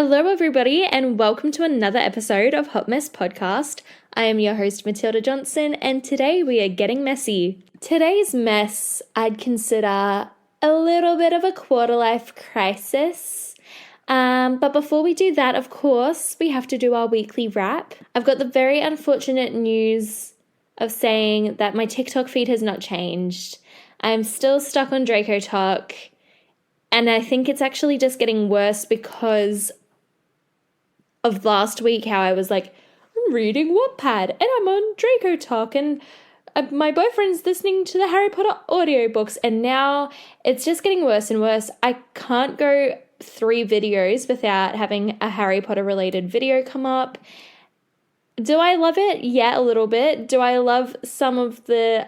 Hello, everybody, and welcome to another episode of Hot Mess Podcast. I am your host, Matilda Johnson, and today we are getting messy. Today's mess I'd consider a little bit of a quarter-life crisis. But before we do that, of course, we have to do our weekly wrap. I've got the very unfortunate news of saying that my TikTok feed has not changed. I'm still stuck on Draco Talk. And I think it's actually just getting worse because of last week, how I was like, I'm reading Wattpad and I'm on Draco Talk and my boyfriend's listening to the Harry Potter audiobooks, and now it's just getting worse and worse. I can't go 3 videos without having a Harry Potter related video come up. Do I love it? Yeah, a little bit. Do I love some of the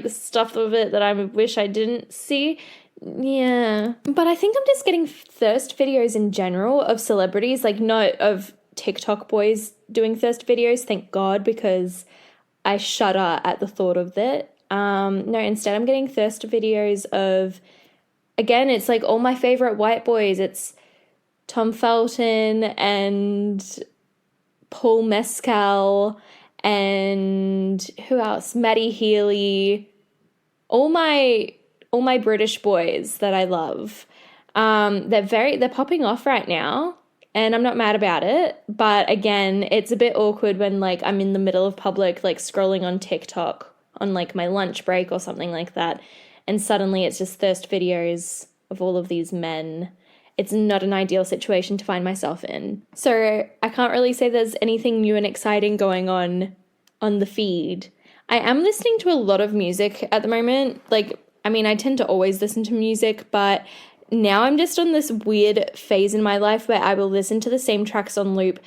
stuff of it that I wish I didn't see? Yeah, but I think I'm just getting thirst videos in general of celebrities, like not of TikTok boys doing thirst videos, thank God, because I shudder at the thought of it. No, instead I'm getting thirst videos of, again, it's like all my favorite white boys. It's Tom Felton and Paul Mescal and who else? Maddie Healy, all my British boys that I love. They're popping off right now, and I'm not mad about it. But again, it's a bit awkward when I'm in the middle of public, scrolling on TikTok on my lunch break or something like that, and suddenly it's just thirst videos of all of these men. It's not an ideal situation to find myself in. So I can't really say there's anything new and exciting going on the feed. I am listening to a lot of music at the moment. I tend to always listen to music, but now I'm just on this weird phase in my life where I will listen to the same tracks on loop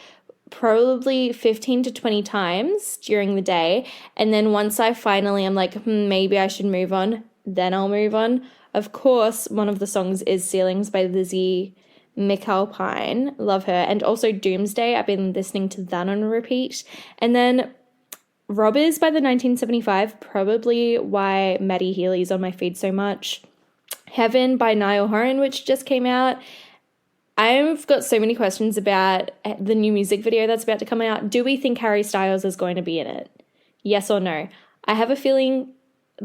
probably 15 to 20 times during the day. And then once I finally am like, maybe I should move on, then I'll move on. Of course, one of the songs is Ceilings by Lizzie McAlpine. Love her. And also Doomsday. I've been listening to that on repeat. And then Robbers by the 1975, probably why Maddie Healy's on my feed so much. Heaven by Niall Horan, which just came out. I've got so many questions about the new music video that's about to come out. Do we think Harry Styles is going to be in it? Yes or no? I have a feeling,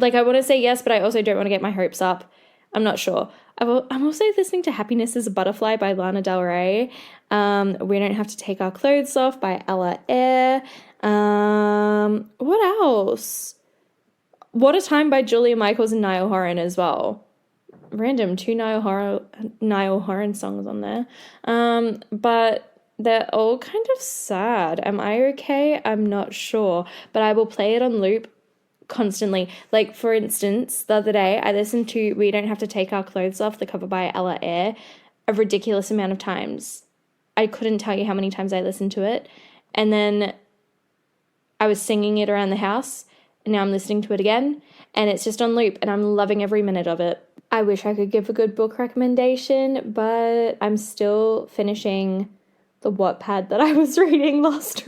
I want to say yes, but I also don't want to get my hopes up. I'm not sure. I'm also listening to Happiness is a Butterfly by Lana Del Rey. We Don't Have to Take Our Clothes Off by Ella Eyre. What else? What a Time by Julia Michaels and Niall Horan as well. Random 2 Niall Horan songs on there. But they're all kind of sad. Am I okay? I'm not sure. But I will play it on loop constantly. For instance, the other day I listened to We Don't Have to Take Our Clothes Off, the cover by Ella Eyre, a ridiculous amount of times. I couldn't tell you how many times I listened to it. And then I was singing it around the house, and now I'm listening to it again, and it's just on loop, and I'm loving every minute of it. I wish I could give a good book recommendation, but I'm still finishing the Wattpad that I was reading last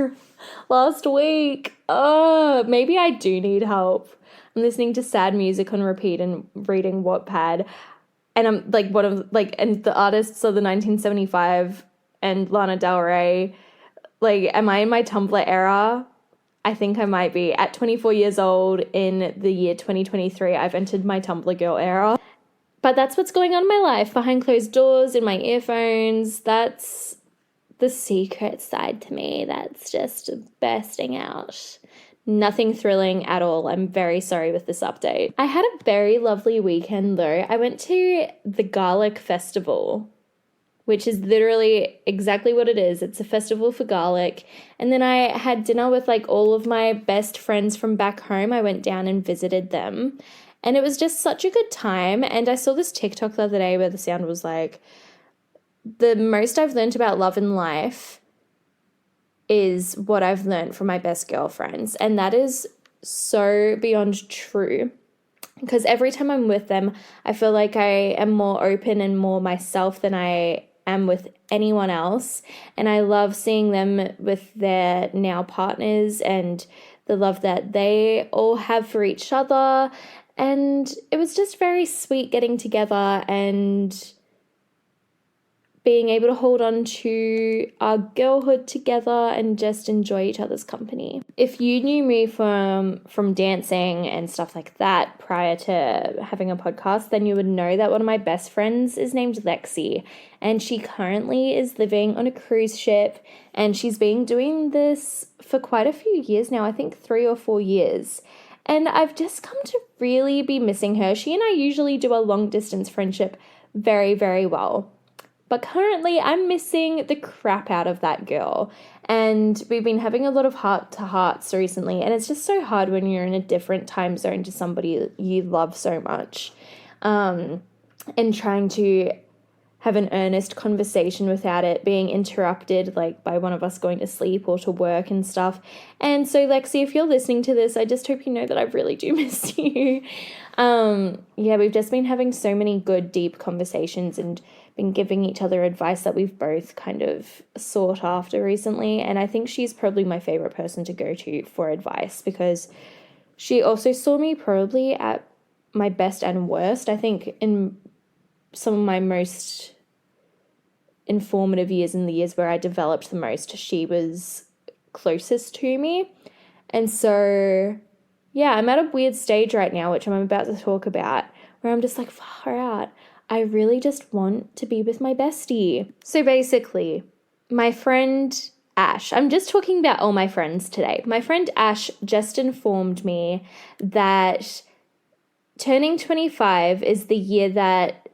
week. Oh, maybe I do need help. I'm listening to sad music on repeat and reading Wattpad, and I'm and the artists are the 1975 and Lana Del Rey. Am I in my Tumblr era? I think I might be. At 24 years old in the year 2023, I've entered my Tumblr girl era. But that's what's going on in my life, behind closed doors, in my earphones. That's the secret side to me that's just bursting out. Nothing thrilling at all. I'm very sorry with this update. I had a very lovely weekend though. I went to the Garlic Festival, which is literally exactly what it is. It's a festival for garlic. And then I had dinner with all of my best friends from back home. I went down and visited them. And it was just such a good time. And I saw this TikTok the other day where the sound was the most I've learned about love and life is what I've learned from my best girlfriends. And that is so beyond true. Because every time I'm with them, I feel like I am more open and more myself than I am with anyone else. And I love seeing them with their now partners and the love that they all have for each other. And it was just very sweet getting together and being able to hold on to our girlhood together and just enjoy each other's company. If you knew me from dancing and stuff like that prior to having a podcast, then you would know that one of my best friends is named Lexi, and she currently is living on a cruise ship, and she's been doing this for quite a few years now, I think 3 or 4 years. And I've just come to really be missing her. She and I usually do a long distance friendship very, very well. But currently, I'm missing the crap out of that girl. And we've been having a lot of heart-to-hearts recently. And it's just so hard when you're in a different time zone to somebody you love so much. And trying to have an earnest conversation without it being interrupted, like by one of us going to sleep or to work and stuff. And so, Lexi, if you're listening to this, I just hope you know that I really do miss you. We've just been having so many good, deep conversations and been giving each other advice that we've both kind of sought after recently. And I think she's probably my favorite person to go to for advice, because she also saw me probably at my best and worst. I think in some of my most informative years and the years where I developed the most, she was closest to me. And so, yeah, I'm at a weird stage right now, which I'm about to talk about, where I'm just like, far out. I really just want to be with my bestie. So basically, my friend Ash, I'm just talking about all my friends today. My friend Ash just informed me that turning 25 is the year that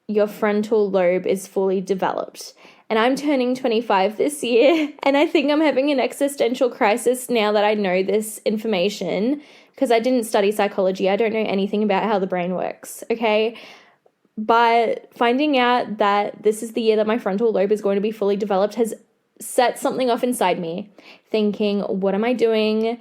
your frontal lobe is fully developed. And I'm turning 25 this year, and I think I'm having an existential crisis now that I know this information, because I didn't study psychology. I don't know anything about how the brain works, okay? But finding out that this is the year that my frontal lobe is going to be fully developed has set something off inside me, thinking, what am I doing?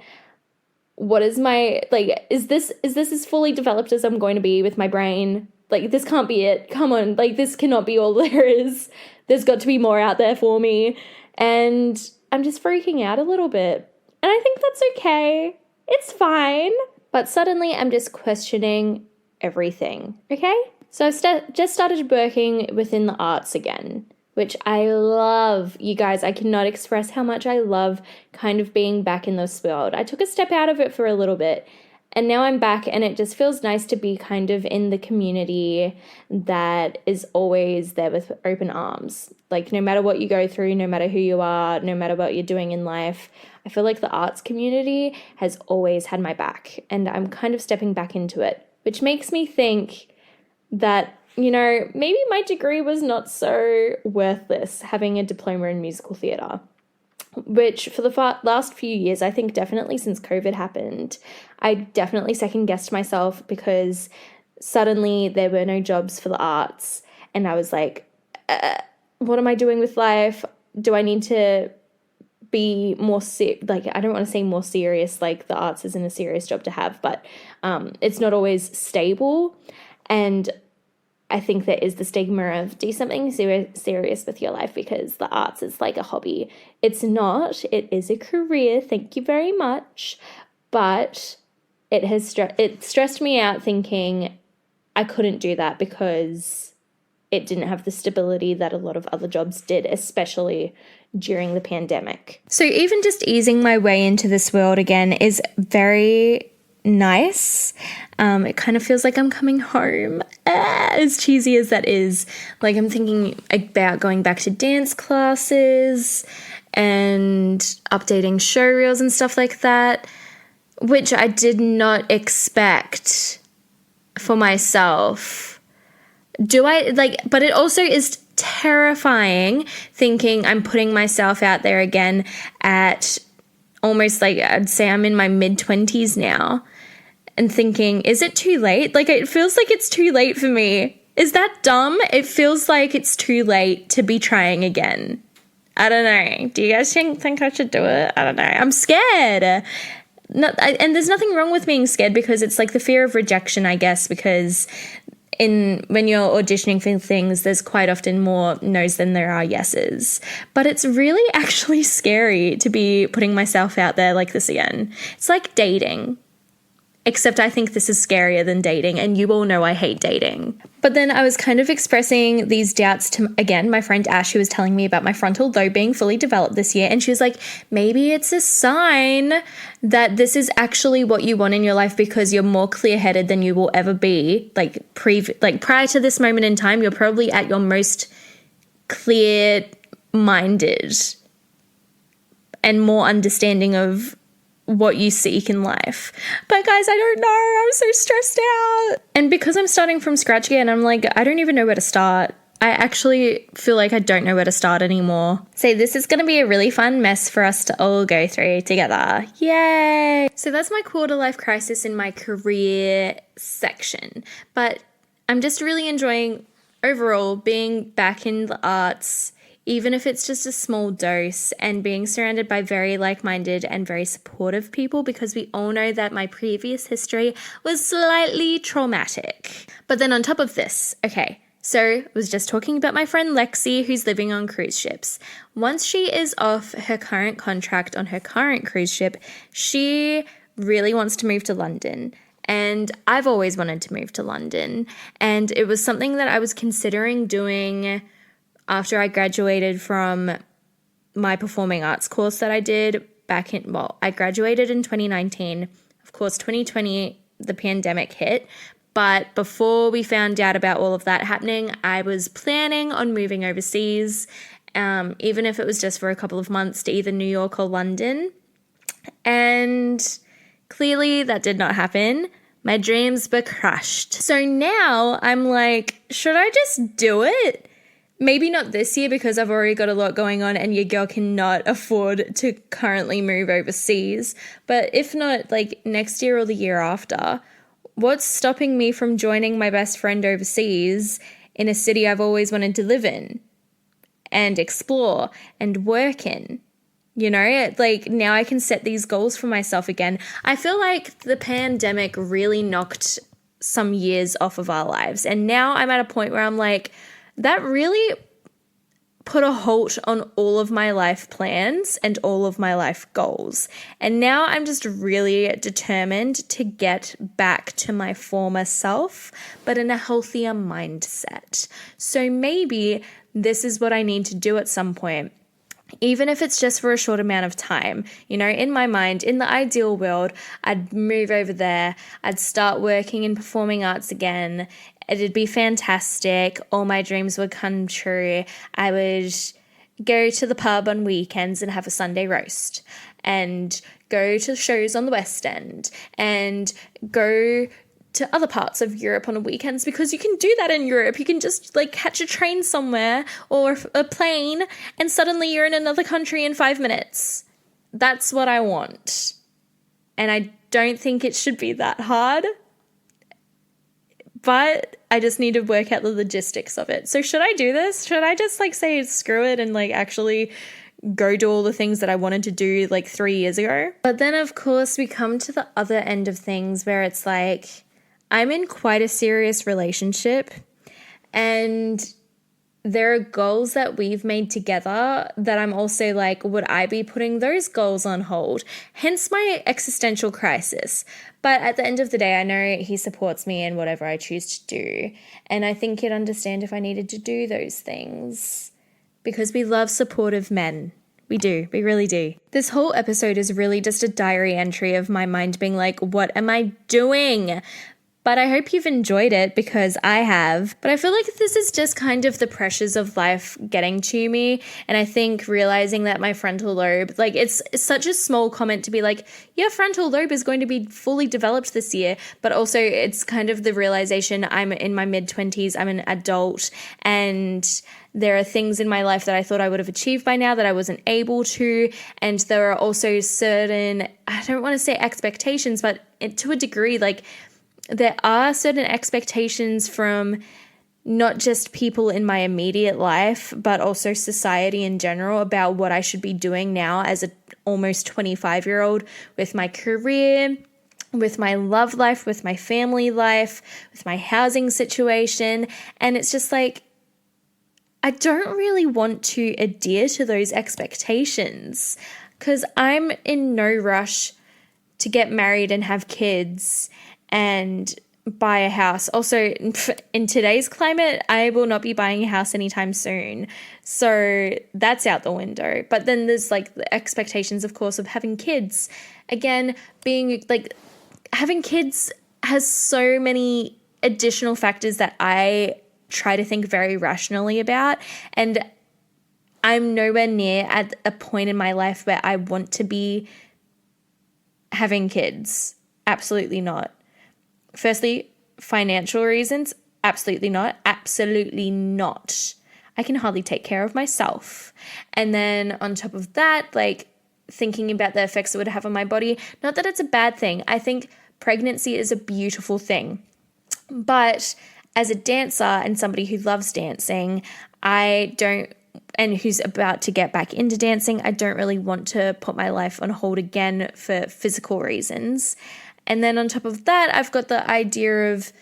What is my, like, is this as fully developed as I'm going to be with my brain? Like, this can't be it. Come on, like, this cannot be all there is. There's got to be more out there for me. And I'm just freaking out a little bit. And I think that's okay. It's fine. But suddenly I'm just questioning everything, okay? So I've just started working within the arts again, which I love. You guys, I cannot express how much I love kind of being back in this world. I took a step out of it for a little bit, and now I'm back, and it just feels nice to be kind of in the community that is always there with open arms. Like, no matter what you go through, no matter who you are, no matter what you're doing in life, I feel like the arts community has always had my back, and I'm kind of stepping back into it, which makes me think that, you know, maybe my degree was not so worthless, having a diploma in musical theatre, which for the last few years, I think definitely since COVID happened, I definitely second-guessed myself, because suddenly there were no jobs for the arts, and I was like, what am I doing with life? Do I need to be more I don't want to say more serious, like the arts isn't a serious job to have, but it's not always stable. And I think there is the stigma of do something serious with your life, because the arts is like a hobby. It's not. It is a career. Thank you very much. But it has stressed me out, thinking I couldn't do that because it didn't have the stability that a lot of other jobs did, especially during the pandemic. So even just easing my way into this world again is very nice. It kind of feels like I'm coming home, as cheesy as that is. Like, I'm thinking about going back to dance classes and updating show reels and stuff like that, which I did not expect for myself. But it also is terrifying thinking I'm putting myself out there again at almost, like, I'd say I'm in my mid-20s now, and thinking, is it too late? Like, it feels like it's too late for me. Is that dumb? It feels like it's too late to be trying again. I don't know. Do you guys think I should do it? I don't know. I'm scared. And there's nothing wrong with being scared, because it's like the fear of rejection, I guess, because when you're auditioning for things, there's quite often more no's than there are yeses. But it's really actually scary to be putting myself out there like this again. It's like dating. Except I think this is scarier than dating, and you all know I hate dating. But then I was kind of expressing these doubts to, again, my friend Ash, who was telling me about my frontal lobe being fully developed this year. And she was like, maybe it's a sign that this is actually what you want in your life because you're more clear-headed than you will ever be. Like prior to this moment in time, you're probably at your most clear-minded and more understanding of what you seek in life. But guys, I don't know. I'm so stressed out. And because I'm starting from scratch again, I'm like, I don't even know where to start. I actually feel like I don't know where to start anymore. So this is going to be a really fun mess for us to all go through together. Yay! So that's my quarter life crisis in my career section. But I'm just really enjoying overall being back in the arts, even if it's just a small dose, and being surrounded by very like-minded and very supportive people, because we all know that my previous history was slightly traumatic. But then on top of this, okay, so I was just talking about my friend Lexi, who's living on cruise ships. Once she is off her current contract on her current cruise ship, she really wants to move to London. And I've always wanted to move to London. And it was something that I was considering doing after I graduated from my performing arts course that I did I graduated in 2019. Of course, 2020, the pandemic hit. But before we found out about all of that happening, I was planning on moving overseas, even if it was just for a couple of months, to either New York or London. And clearly that did not happen. My dreams were crushed. So now I'm like, should I just do it? Maybe not this year because I've already got a lot going on and your girl cannot afford to currently move overseas. But if not, like next year or the year after, what's stopping me from joining my best friend overseas in a city I've always wanted to live in and explore and work in? You know, like now I can set these goals for myself again. I feel like the pandemic really knocked some years off of our lives. And now I'm at a point where I'm like, that really put a halt on all of my life plans and all of my life goals. And now I'm just really determined to get back to my former self, but in a healthier mindset. So maybe this is what I need to do at some point. Even if it's just for a short amount of time, you know, in my mind, in the ideal world, I'd move over there, I'd start working in performing arts again. It'd be fantastic. All my dreams would come true. I would go to the pub on weekends and have a Sunday roast and go to shows on the West End and go to other parts of Europe on weekends, because you can do that in Europe. You can just like catch a train somewhere or a plane and suddenly you're in another country in 5 minutes. That's what I want. And I don't think it should be that hard. But I just need to work out the logistics of it. So should I do this? Should I just like say screw it and like actually go do all the things that I wanted to do like 3 years ago? But then of course we come to the other end of things where it's like, I'm in quite a serious relationship and there are goals that we've made together that I'm also like, would I be putting those goals on hold? Hence my existential crisis. But at the end of the day, I know he supports me in whatever I choose to do. And I think he'd understand if I needed to do those things because we love supportive men. We do. We really do. This whole episode is really just a diary entry of my mind being like, what am I doing? But I hope you've enjoyed it because I have. But I feel like this is just kind of the pressures of life getting to me. And I think realizing that my frontal lobe, like it's such a small comment to be like, your frontal lobe is going to be fully developed this year. But also it's kind of the realization I'm in my mid-20s, I'm an adult, and there are things in my life that I thought I would have achieved by now that I wasn't able to. And there are also certain, I don't want to say expectations, but to a degree, like, there are certain expectations from not just people in my immediate life, but also society in general about what I should be doing now as an almost 25-year-old with my career, with my love life, with my family life, with my housing situation. And it's just like, I don't really want to adhere to those expectations because I'm in no rush to get married and have kids and buy a house. Also, in today's climate, I will not be buying a house anytime soon. So that's out the window. But then there's like the expectations, of course, of having kids. Again, being like, having kids has so many additional factors that I try to think very rationally about. And I'm nowhere near at a point in my life where I want to be having kids. Absolutely not. Firstly, financial reasons, absolutely not. Absolutely not. I can hardly take care of myself. And then on top of that, like thinking about the effects it would have on my body, not that it's a bad thing. I think pregnancy is a beautiful thing. But as a dancer and somebody who loves dancing, and who's about to get back into dancing, I don't really want to put my life on hold again for physical reasons. And then on top of that, I've got the idea of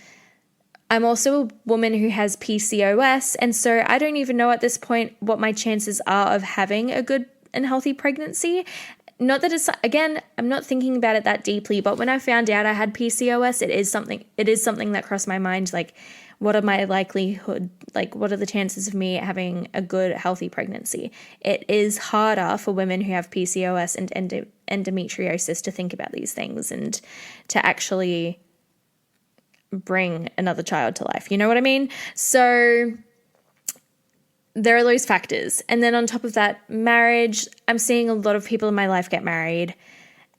I'm also a woman who has PCOS, and so I don't even know at this point what my chances are of having a good and healthy pregnancy. Not that it's, again, I'm not thinking about it that deeply, but when I found out I had PCOS, it is something that crossed my mind, like, what are my likelihood, like, what are the chances of me having a good, healthy pregnancy? It is harder for women who have PCOS and endometriosis to think about these things and to actually bring another child to life. You know what I mean? So there are those factors. And then on top of that, marriage, I'm seeing a lot of people in my life get married.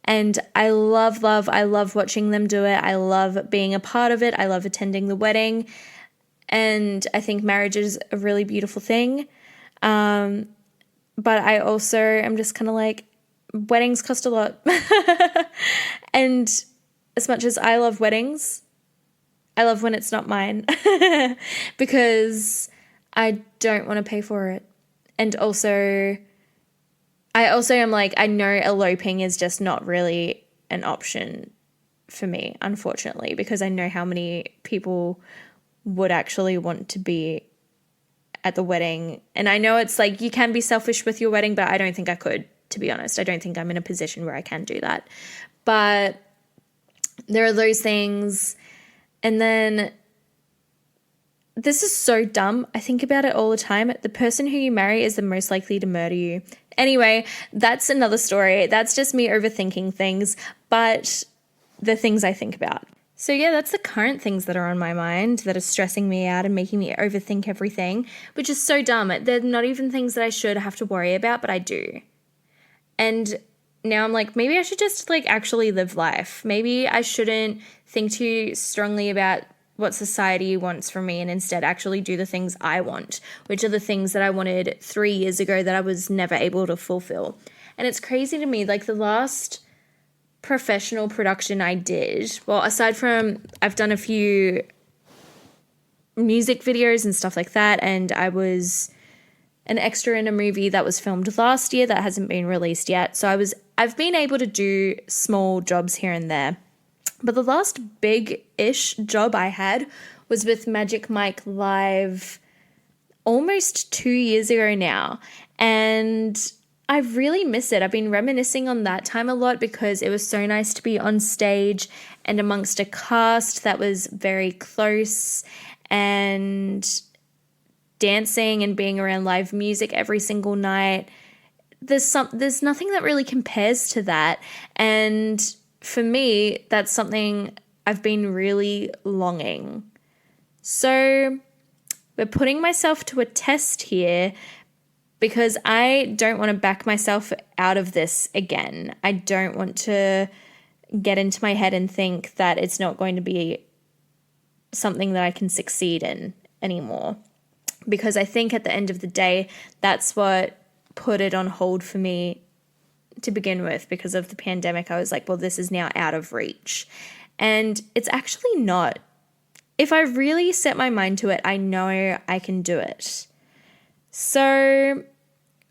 And I love watching them do it. I love being a part of it. I love attending the wedding. And I think marriage is a really beautiful thing. But I also am just kind of like, weddings cost a lot. And as much as I love weddings, I love when it's not mine because I don't want to pay for it. And also, I also am like, I know eloping is just not really an option for me, unfortunately, because I know how many people would actually want to be at the wedding. And I know it's like you can be selfish with your wedding, but I don't think I could, to be honest. I don't think I'm in a position where I can do that. But there are those things. And then this is so dumb. I think about it all the time. The person who you marry is the most likely to murder you. Anyway, that's another story. That's just me overthinking things, but the things I think about. So yeah, that's the current things that are on my mind that are stressing me out and making me overthink everything, which is so dumb. They're not even things that I should have to worry about, but I do. And now I'm like, maybe I should just like actually live life. Maybe I shouldn't think too strongly about what society wants from me and instead actually do the things I want, which are the things that I wanted 3 years ago that I was never able to fulfill. And it's crazy to me, like the last professional production I did, well, aside from I've done a few music videos and stuff like that, and I was an extra in a movie that was filmed last year that hasn't been released yet. So I've been able to do small jobs here and there. But the last big-ish job I had was with Magic Mike Live almost 2 years ago now. And I really miss it. I've been reminiscing on that time a lot because it was so nice to be on stage and amongst a cast that was very close and dancing and being around live music every single night. There's nothing that really compares to that. And for me, that's something I've been really longing. So we're putting myself to a test here because I don't want to back myself out of this again. I don't want to get into my head and think that it's not going to be something that I can succeed in anymore. Because I think at the end of the day, that's what put it on hold for me to begin with. Because of the pandemic, I was like, well, this is now out of reach. And it's actually not. If I really set my mind to it, I know I can do it. So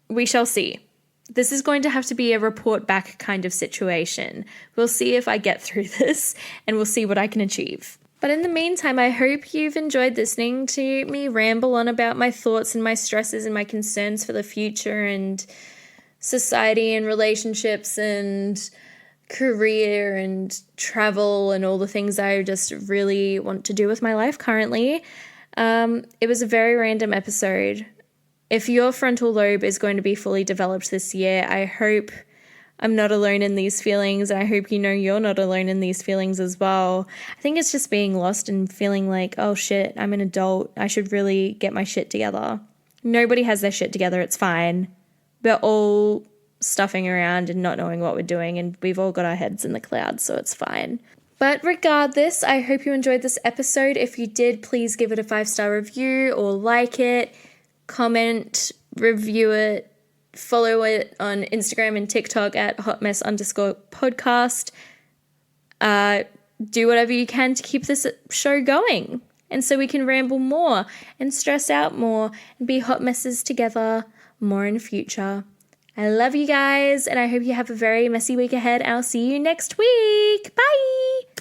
we shall see. This is going to have to be a report back kind of situation. We'll see if I get through this and we'll see what I can achieve. But in the meantime, I hope you've enjoyed listening to me ramble on about my thoughts and my stresses and my concerns for the future and society and relationships and career and travel and all the things I just really want to do with my life currently. It was a very random episode. If your frontal lobe is going to be fully developed this year, I hope I'm not alone in these feelings. I hope you know you're not alone in these feelings as well. I think it's just being lost and feeling like, oh shit, I'm an adult. I should really get my shit together. Nobody has their shit together. It's fine. We're all stuffing around and not knowing what we're doing, and we've all got our heads in the clouds, so it's fine. But regardless, I hope you enjoyed this episode. If you did, please give it a 5-star review or like it, comment, review it, follow it on Instagram and TikTok at hotmess_podcast. Do whatever you can to keep this show going, and so we can ramble more and stress out more and be hot messes together more in the future. I love you guys, and I hope you have a very messy week ahead. I'll see you next week. Bye!